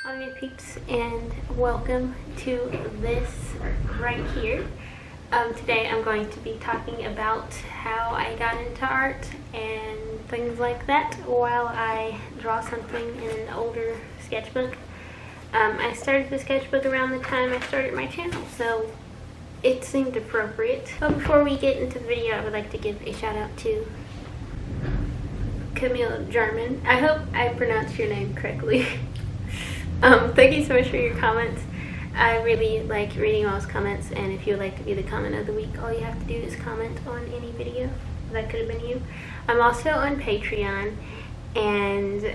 All your peeps, and welcome to this right here. Today I'm going to be talking about how I got into art and things like that while I draw something in an older sketchbook. I started the sketchbook around the time I started my channel, so it seemed appropriate. But before we get into the video, I would like to give a shout out to Camille German. I hope I pronounced your name correctly. Thank you so much for your comments. I really like reading all those comments, and if you would like to be the comment of the week, all you have to do is comment on any video. That could have been you. I'm also on Patreon, and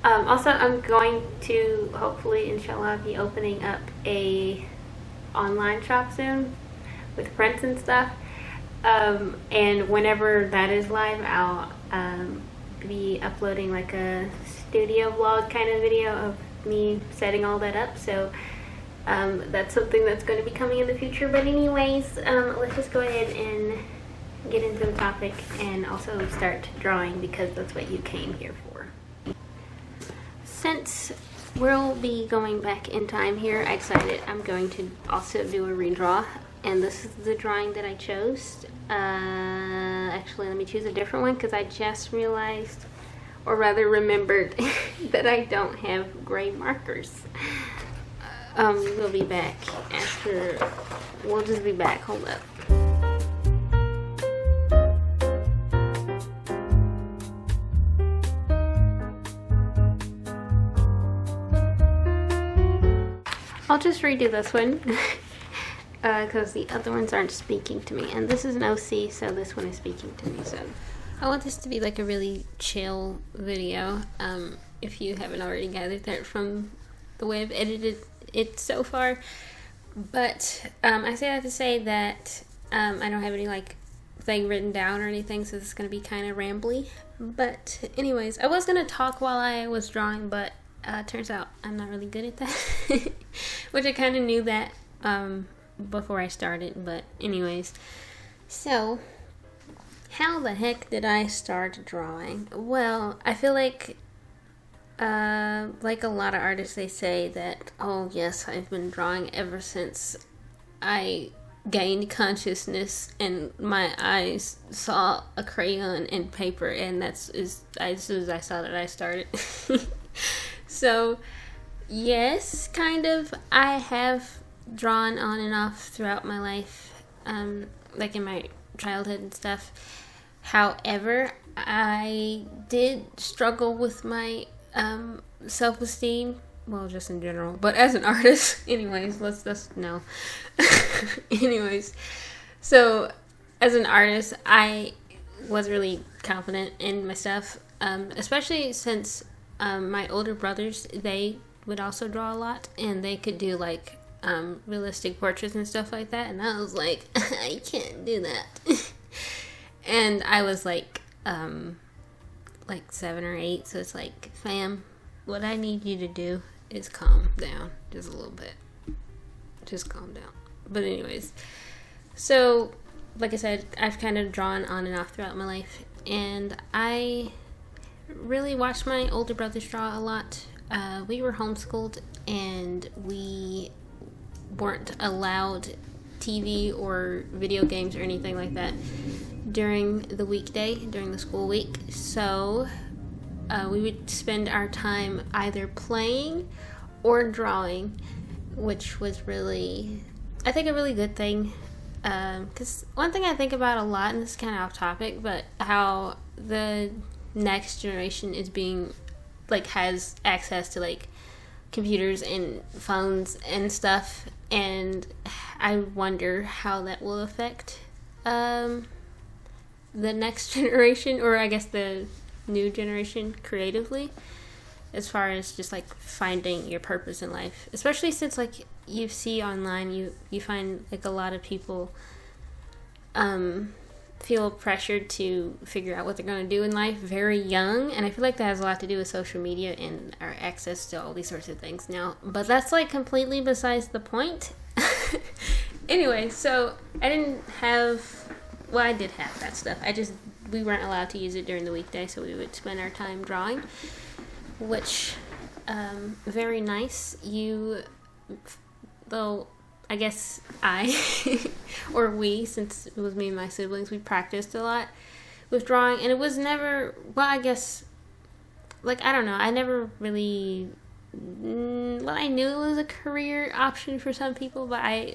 also I'm going to hopefully, inshallah, be opening up a online shop soon with prints and stuff. And whenever that is live, I'll be uploading like a studio vlog kind of video of me setting all that up, so that's something that's going to be coming in the future. But anyways, let's just go ahead and get into the topic and also start drawing, because that's what you came here for. Since we'll be going back in time here, I decided I'm going to also do a redraw, and this is the drawing that I chose. Actually, let me choose a different one, because I just realized, or rather remembered, that I don't have gray markers. We'll be back after, we'll just be back, hold up. I'll just redo this one, because the other ones aren't speaking to me, and this is an OC, so this one is speaking to me, so. I want this to be like a really chill video, if you haven't already gathered that from the way I've edited it so far. But I say that to say that I don't have any like thing written down or anything, so this is going to be kind of rambly. But anyways, I was going to talk while I was drawing, but turns out I'm not really good at that. Which I kind of knew that before I started, but anyways. So how the heck did I start drawing? Well, I feel like a lot of artists, they say that, oh yes, I've been drawing ever since I gained consciousness and my eyes saw a crayon and paper, and as soon as I saw that, I started. So yes, kind of, I have drawn on and off throughout my life, like in my childhood and stuff. However, I did struggle with my self-esteem, well, just in general, but as an artist. Anyways, no. Anyways, so as an artist, I was really confident in my stuff, especially since my older brothers, they would also draw a lot, and they could do like realistic portraits and stuff like that, and I was like, I can't do that. And I was like 7 or 8, so it's like, fam, what I need you to do is calm down just a little bit. Just calm down. But anyways, so like I said, I've kind of drawn on and off throughout my life, and I really watched my older brothers draw a lot. We were homeschooled, and we weren't allowed TV or video games or anything like that during the weekday, during the school week. So we would spend our time either playing or drawing, which was really, I think, a really good thing. Because one thing I think about a lot, and this is kind of off topic, but how the next generation is being, like, has access to like computers and phones and stuff, and I wonder how that will affect the next generation, or I guess the new generation, creatively, as far as just like finding your purpose in life. Especially since, like, you see online, you find like a lot of people feel pressured to figure out what they're going to do in life very young, and I feel like that has a lot to do with social media and our access to all these sorts of things now. But that's like completely besides the point. Anyway, so I didn't have, well, I did have that stuff. We weren't allowed to use it during the weekday, so we would spend our time drawing, which very nice. Though I guess or we, since it was me and my siblings, we practiced a lot with drawing, and it was never, well, I guess, like, I don't know, I never really, well, I knew it was a career option for some people, but I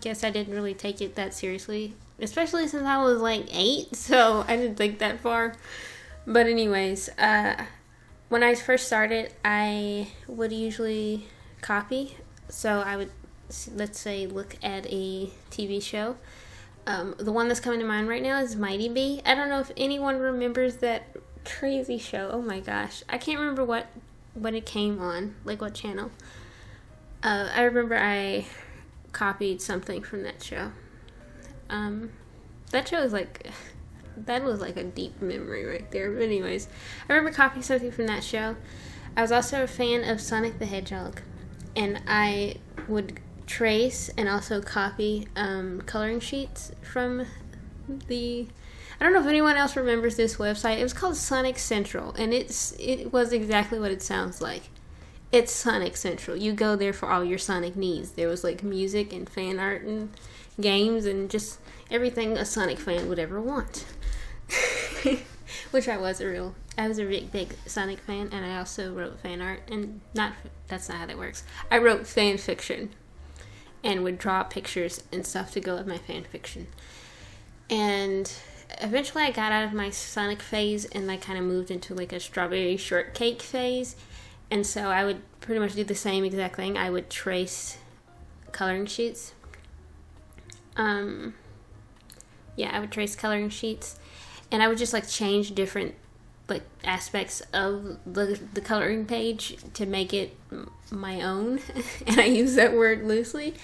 guess I didn't really take it that seriously, especially since I was like 8, so I didn't think that far. But anyways, when I first started, I would usually copy, so I would, let's say, look at a TV show. The one that's coming to mind right now is Mighty Bee. I don't know if anyone remembers that crazy show. Oh my gosh. I can't remember what it came on, like what channel. I remember I copied something from that show. That show is like, that was like a deep memory right there. But anyways, I remember copying something from that show. I was also a fan of Sonic the Hedgehog, and I would trace and also copy coloring sheets from the, I don't know if anyone else remembers this website. It was called Sonic Central, and it was exactly what it sounds like. It's Sonic Central. You go there for all your Sonic needs. There was like music and fan art and games and just everything a Sonic fan would ever want. Which I was a big Sonic fan, and I also wrote fan art, and that's not how that works. I wrote fan fiction and would draw pictures and stuff to go with my fan fiction. And eventually I got out of my Sonic phase, and I kind of moved into like a strawberry shortcake phase. And so I would pretty much do the same exact thing. I would trace coloring sheets. I would trace coloring sheets, and I would just like change different like aspects of the coloring page to make it my own. And I use that word loosely.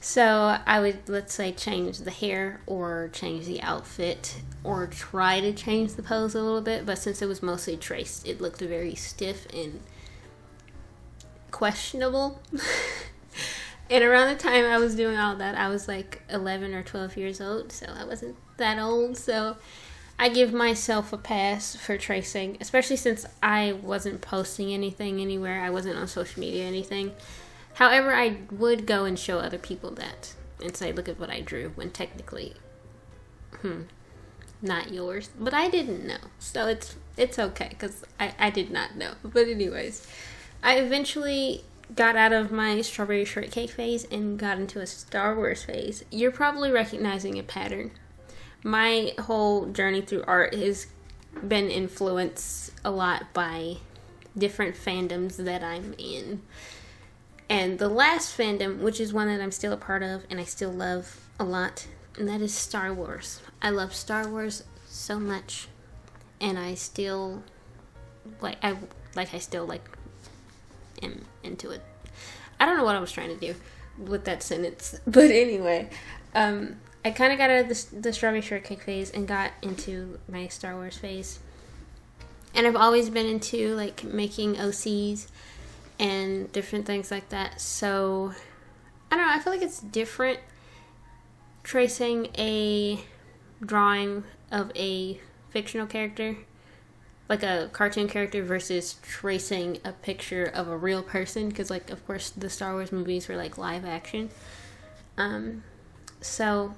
So I would, let's say, change the hair or change the outfit or try to change the pose a little bit, but since it was mostly traced, it looked very stiff and questionable. And around the time I was doing all that, I was like 11 or 12 years old, so I wasn't that old. So I give myself a pass for tracing, especially since I wasn't posting anything anywhere. I wasn't on social media or anything. However, I would go and show other people that and say, look at what I drew, when technically, not yours. But I didn't know, so it's okay, because I did not know. But anyways, I eventually got out of my strawberry shortcake phase and got into a Star Wars phase. You're probably recognizing a pattern. My whole journey through art has been influenced a lot by different fandoms that I'm in. And the last fandom, which is one that I'm still a part of and I still love a lot, and that is Star Wars. I love Star Wars so much, and I still am into it. I don't know what I was trying to do with that sentence, but anyway, I kind of got out of the strawberry shortcake phase and got into my Star Wars phase. And I've always been into like making OCs and different things like that. So I don't know, I feel like it's different tracing a drawing of a fictional character, like a cartoon character, versus tracing a picture of a real person, because like of course the Star Wars movies were like live action. So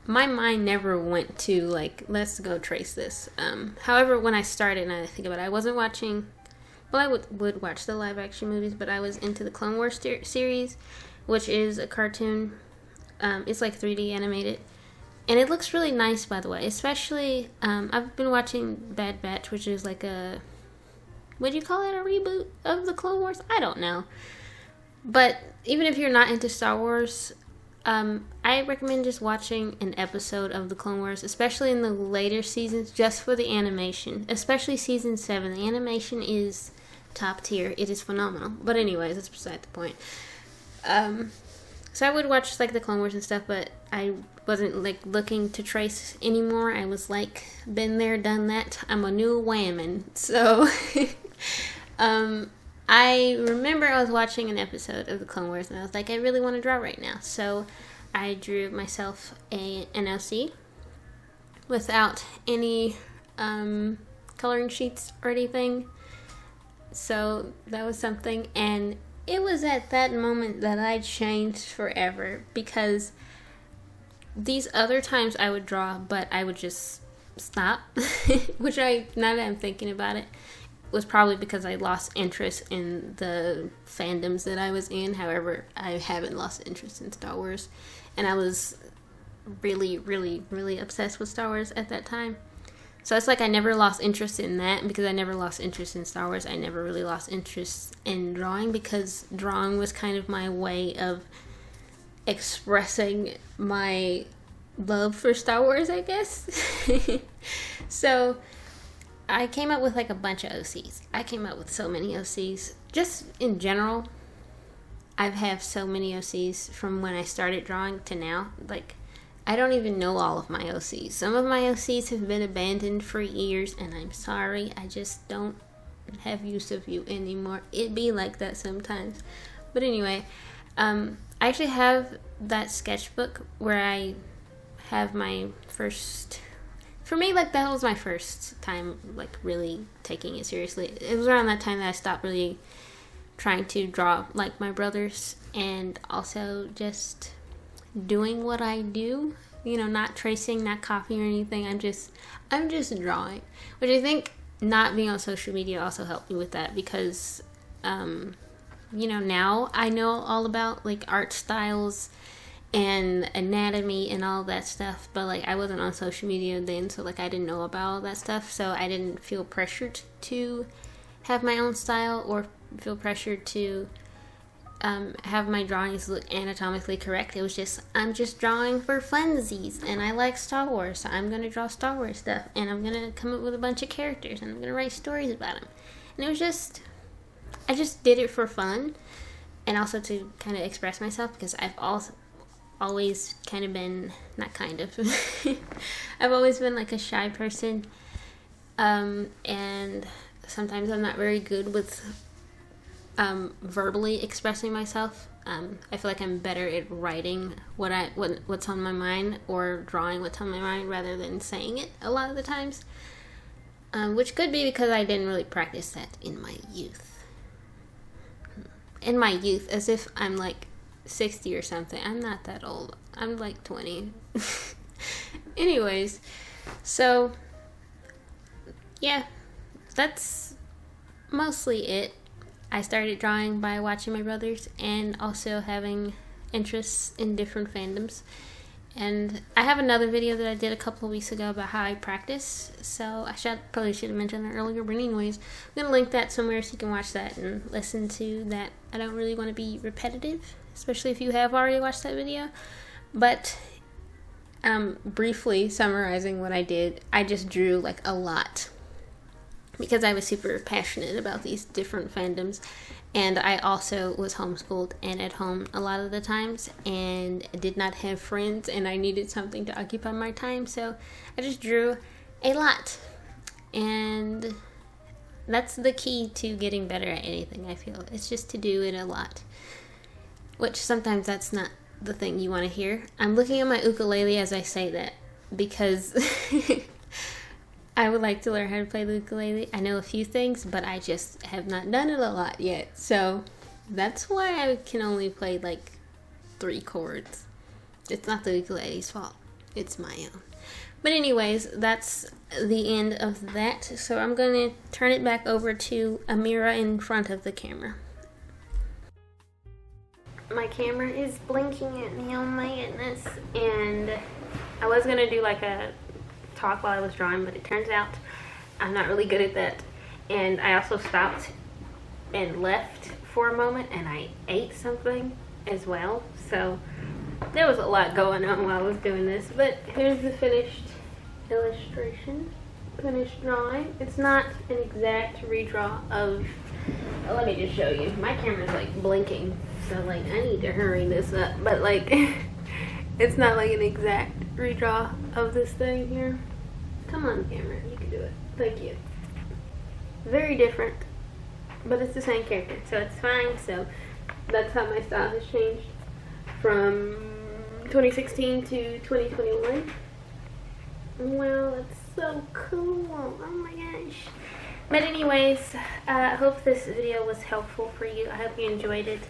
my mind never went to like, let's go trace this. However, when I started, and I think about it, I wasn't watching, well, I would watch the live action movies, but I was into the Clone Wars series, which is a cartoon. It's like 3D animated, and it looks really nice, by the way. Especially, I've been watching Bad Batch, which is like a, would you call it a reboot of the Clone Wars? I don't know. But even if you're not into Star Wars, I recommend just watching an episode of the Clone Wars, especially in the later seasons, just for the animation. Especially season 7. The animation is top tier. It is phenomenal. But anyways, that's beside the point. So I would watch like the Clone Wars and stuff, but I wasn't like looking to trace anymore. I was like, been there, done that. I'm a new whammon. So I remember I was watching an episode of the Clone Wars, and I was like, I really want to draw right now. So I drew myself an LC without any coloring sheets or anything. So that was something, and it was at that moment that I changed forever, because these other times I would draw, but I would just stop, which now that I'm thinking about it, was probably because I lost interest in the fandoms that I was in. However, I haven't lost interest in Star Wars, and I was really, really, really obsessed with Star Wars at that time. So it's like I never lost interest in that, because I never lost interest in Star Wars. I never really lost interest in drawing, because drawing was kind of my way of expressing my love for Star Wars, I guess. So I came up with like a bunch of OCs. I came up with so many OCs. Just in general, I've had so many OCs from when I started drawing to now. Like, I don't even know all of my OCs. Some of my OCs have been abandoned for years, and I'm sorry. I just don't have use of you anymore. It be like that sometimes. But anyway, I actually have that sketchbook where I have my first... For me, like, that was my first time, like, really taking it seriously. It was around that time that I stopped really trying to draw like my brothers, and also just doing what I do, you know, not tracing, not copying or anything. I'm just drawing, which I think not being on social media also helped me with that, because you know, now I know all about like art styles and anatomy and all that stuff, but like I wasn't on social media then, so like I didn't know about all that stuff, so I didn't feel pressured to have my own style or feel pressured to have my drawings look anatomically correct. It was just, I'm just drawing for funsies, and I like Star Wars, so I'm gonna draw Star Wars stuff, and I'm gonna come up with a bunch of characters, and I'm gonna write stories about them. And it was just, I just did it for fun, and also to kind of express myself, because I've also always kind of been, not kind of, I've always been like a shy person, and sometimes I'm not very good with verbally expressing myself. I feel like I'm better at writing what's on my mind, or drawing what's on my mind, rather than saying it a lot of the times, which could be because I didn't really practice that in my youth. In my youth, as if I'm like 60 or something. I'm not that old. I'm like 20. Anyways, so yeah, that's mostly it. I started drawing by watching my brothers, and also having interests in different fandoms. And I have another video that I did a couple of weeks ago about how I practice, so I probably should have mentioned that earlier, but anyways, I'm going to link that somewhere so you can watch that and listen to that. I don't really want to be repetitive, especially if you have already watched that video, but briefly summarizing what I did, I just drew like a lot, because I was super passionate about these different fandoms, and I also was homeschooled and at home a lot of the times, and did not have friends, and I needed something to occupy my time, so I just drew a lot. And that's the key to getting better at anything, I feel. It's just to do it a lot, which sometimes that's not the thing you want to hear. I'm looking at my ukulele as I say that, because I would like to learn how to play the ukulele. I know a few things, but I just have not done it a lot yet. So that's why I can only play like 3 chords. It's not the ukulele's fault. It's my own. But anyways, that's the end of that. So I'm going to turn it back over to a mirror in front of the camera. My camera is blinking at me, oh my goodness. And I was going to do like a talk while I was drawing, but it turns out I'm not really good at that. And I also stopped and left for a moment, and I ate something as well, so there was a lot going on while I was doing this. But here's the finished illustration, finished drawing. It's not an exact redraw of, let me just show you, my camera's like blinking, so like I need to hurry this up, but like it's not like an exact redraw of this thing here. Come on, camera, you can do it. Thank you. Very different, but it's the same character, so it's fine. So that's how my style has changed from 2016 to 2021. Wow, that's so cool. Oh my gosh. But anyways, I hope this video was helpful for you. I hope you enjoyed it.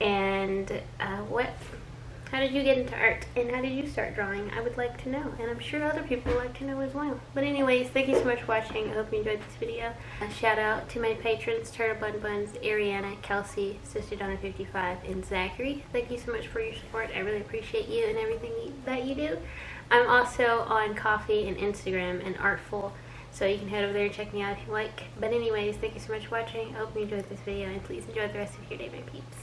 And how did you get into art, and how did you start drawing? I would like to know, and I'm sure other people would like to know as well. But anyways, thank you so much for watching. I hope you enjoyed this video. A shout out to my patrons, Turtle Bun Buns, Ariana, Kelsey, Sister Donna 55, and Zachary. Thank you so much for your support. I really appreciate you and everything that you do. I'm also on Coffee and Instagram and Artful, so you can head over there and check me out if you like. But anyways, thank you so much for watching. I hope you enjoyed this video, and please enjoy the rest of your day, my peeps.